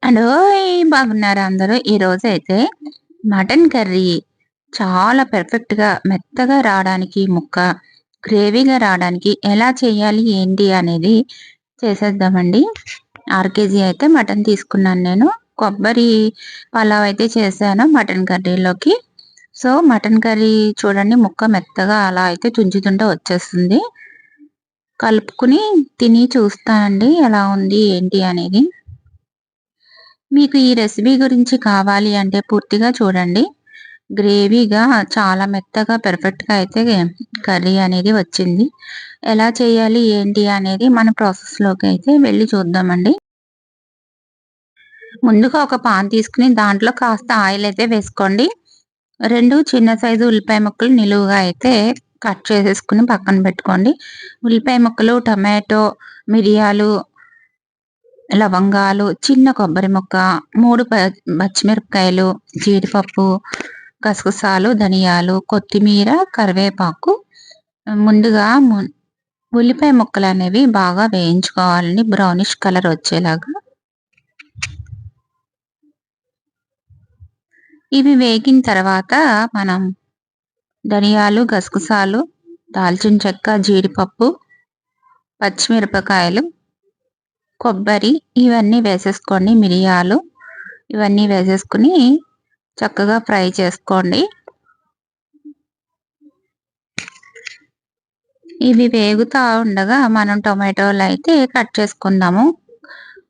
హలోయ్! బాగున్నారా అందరూ? ఈరోజైతే మటన్ కర్రీ చాలా పర్ఫెక్ట్‌గా మెత్తగా రావడానికి గ్రేవీగా రావడానికి ఎలా చేయాలి, ఏంటి అనేది చేసేద్దామండి. 6 కేజీ అయితే మటన్ తీసుకున్నాను నేను. కొబ్బరి పలావ్ అయితే చేశాను మటన్ కర్రీలోకి. సో, మటన్ కర్రీ చూడండి ముక్క మెత్తగా అలా అయితే తుంచుతుంటే వచ్చేస్తుంది. కలుపుకొని తిని చూస్తానండి ఎలా ఉంది, ఏంటి అనేది. మీకు ఈ రెసిపీ గురించి కావాలి అంటే పూర్తిగా చూడండి. గ్రేవీగా చాలా మెత్తగా పర్ఫెక్ట్‌గా అయితే కర్రీ అనేది వచ్చింది. ఎలా చేయాలి ఏంటి అనేది మన ప్రాసెస్‌లోకి అయితే వెళ్లి చూద్దామండి. ముందుగా ఒక పాన్ తీసుకొని దాంట్లో కాస్త ఆయిల్ అయితే వేసుకోండి. 2 చిన్న సైజు ఉల్లిపాయ ముక్కలు నిలువుగా అయితే కట్ చేసేసుకొని పక్కన పెట్టుకోండి. ఉల్లిపాయ ముక్కలు, టమాటో, మిరియాలు, లవంగాలు, చిన్న కొబ్బరి ముక్క, 3 పచ్చిమిరపకాయలు, జీడిపప్పు, గసగసాలు, ధనియాలు, కొత్తిమీర, కరివేపాకు ముందుగా ఉల్లిపాయ ముక్కలనేవి బాగా వేయించుకోవాలండి బ్రౌనిష్ కలర్ వచ్చేలాగా. ఇవి వేగిన తర్వాత మనం ధనియాలు, గసగసాలు, దాల్చిన చెక్క, జీడిపప్పు, పచ్చిమిరపకాయలు, కొబ్బరి ఇవన్నీ వేసేసుకోండి. మిరియాలు ఇవన్నీ వేసేసుకొని చక్కగా ఫ్రై చేసుకోండి. ఇవి వేగుతా ఉండగా మనం టొమాటోలైతే కట్ చేసుకుందాము.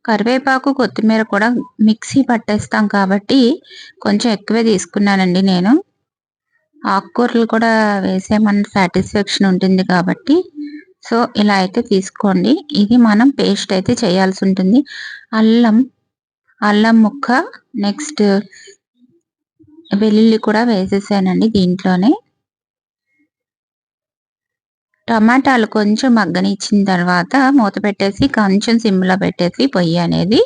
కరివేపాకు, కొత్తిమీర కూడా మిక్సీ పట్టేస్తాం కాబట్టి కొంచెం ఎక్కువే తీసుకున్నానండి నేను. ఆకుకూరలు కూడా వేసామన్న సాటిస్ఫాక్షన్ ఉంటుంది కాబట్టి సో, ఇలా అయితే తీసుకోండి. ఇది మనం పేస్ట్ అయితే చేయాల్సి ఉంటుంది. అల్లం, అల్లం ముక్క, నెక్స్ట్ వెల్లుల్లి కూడా వేసేసానండి దీంట్లోనే. టమాటాలు కొంచెం మగ్గనిచ్చిన తర్వాత మూత పెట్టేసి కొంచెం సిమ్‌లో పెట్టేసి పొయ్యి అనేది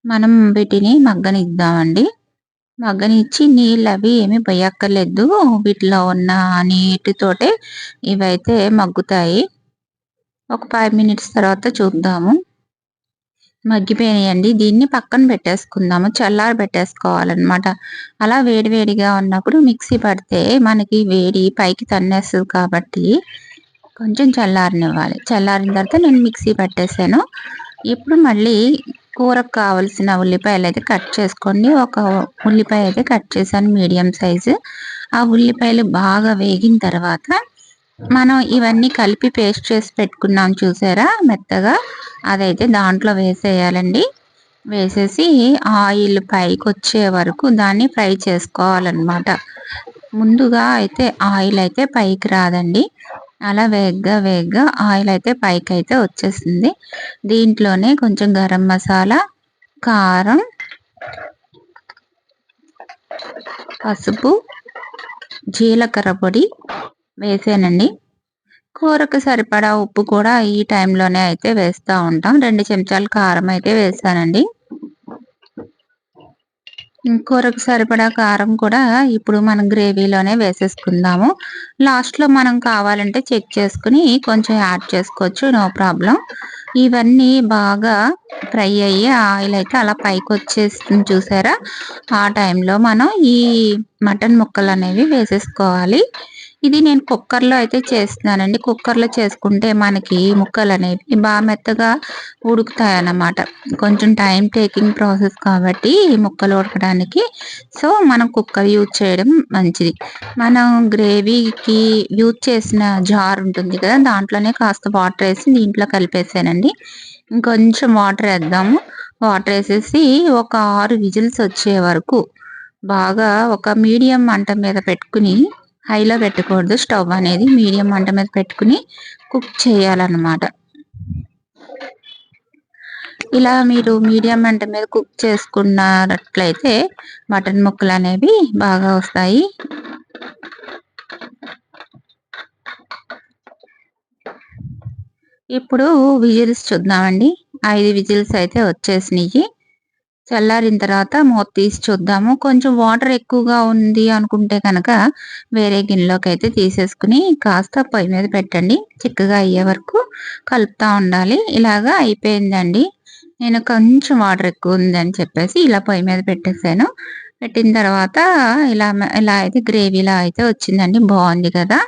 మనం వీటిని మగ్గనిద్దామండి. మగ్గనిచ్చి నీళ్ళవి ఏమి పొయ్యక్కర్లేదు. వీటిలో ఉన్న నీటితోటే ఇవైతే మగ్గుతాయి. ఒక 5 మినిట్స్ తర్వాత చూద్దాము. మగ్గిపోయినాయండి. దీన్ని పక్కన పెట్టేసుకుందాము. చల్లారబెట్టేసుకోవాలనమాట. అలా వేడి వేడిగా ఉన్నప్పుడు మిక్సీ పడితే మనకి వేడి పైకి తన్నేస్తది కాబట్టి కొంచెం చల్లారనివ్వాలి. చల్లారిన తర్వాత నేను మిక్సీ పట్టేసాను. ఇప్పుడు మళ్ళీ కూరకు కావాల్సిన ఉల్లిపాయలైతే కట్ చేసుకోండి. ఒక ఉల్లిపాయ అయితే కట్ చేశాను మీడియం సైజు. ఆ ఉల్లిపాయలు బాగా వేగిన తర్వాత మనం ఇవన్నీ కలిపి పేస్ట్ చేసి పెట్టుకున్నాం చూసారా మెత్తగా, అదైతే దాంట్లో వేసేయాలండి. వేసేసి ఆయిల్ పైకొచ్చే వరకు దాన్ని ఫ్రై చేసుకోవాలనమాట. ముందుగా అయితే ఆయిల్ అయితే పైకి రాదండి. అలా వేగ్గా ఆయిల్ అయితే పైకైతే వచ్చేసింది. దీంట్లోనే కొంచెం గరం మసాలా, కారం, పసుపు, జీలకర్ర పొడి వేసానండి. కూరకు సరిపడా ఉప్పు కూడా ఈ టైంలోనే అయితే వేస్తా ఉంటాం. 2 చెంచాలు కారం అయితే వేసానండి. కూరకు సరిపడా కారం కూడా ఇప్పుడు మనం గ్రేవీలోనే వేసేసుకుందాము. లాస్ట్‌లో మనం కావాలంటే చెక్ చేసుకొని కొంచెం యాడ్ చేసుకోవచ్చు. No problem. ఇవన్నీ బాగా ఫ్రై అయ్యి ఆయిల్ అయితే అలా పైకొచ్చేస్తుంది చూసారా? ఆ టైంలో మనం ఈ మటన్ ముక్కలనేవి వేసేసుకోవాలి. ఇది నేను కుక్కర్‌లో అయితే చేస్తున్నానండి. కుక్కర్‌లో చేసుకుంటే మనకి ముక్కలనేవి మెత్తగా ఉడుకుతాయన్నమాట. కొంచెం టైమ్ టేకింగ్ ప్రాసెస్ కాబట్టి ముక్కలు ఉడకడానికి. సో, మనం కుక్కర్ యూజ్ చేయడం మంచిది. మనం గ్రేవీకి యూజ్ చేసిన జార్ ఉంటుంది కదా! దాంట్లోనే కాస్త వాటర్ ఏసి దీంట్లో కలిపేసానండి. ఇంకొంచెం వాటర్ ఏద్దాము. వాటర్ ఏసేసి ఒక 6 విజిల్స్ వచ్చే వరకు బాగా ఒక మీడియం మంట మీద పెట్టుకొని, హైలో పెట్టకూడదు స్టవ్ అనేది. మీడియం మంట మీద పెట్టుకొని కుక్ చేయాలన్నమాట. ఇలా మీరు మీడియం మంట మీద కుక్ చేసుకున్నట్లయితే మటన్ ముక్కలనేవి బాగా వస్తాయి. ఇప్పుడు విజిల్స్ చూద్దామండి. 5 విజిల్స్ అయితే వచ్చేసినియి. చల్లారిన తర్వాత మూత తీసి చూద్దాము. కొంచెం వాటర్ ఎక్కువగా ఉంది అనుకుంటే కనుక వేరే గిన్నెలోకైతే తీసేసుకొని కాస్త పొయ్యి మీద పెట్టండి. చిక్కగా అయ్యే వరకు కలుపుతా ఉండాలి. ఇలాగా అయిపోయిందండి. నేను కొంచెం వాటర్ ఎక్కువుందని చెప్పేసి ఇలా పొయ్యి మీద పెట్టేసాను. పెట్టిన తర్వాత ఇలా అయితే గ్రేవీలా అయితే వచ్చిందండి. బావుంది కదా!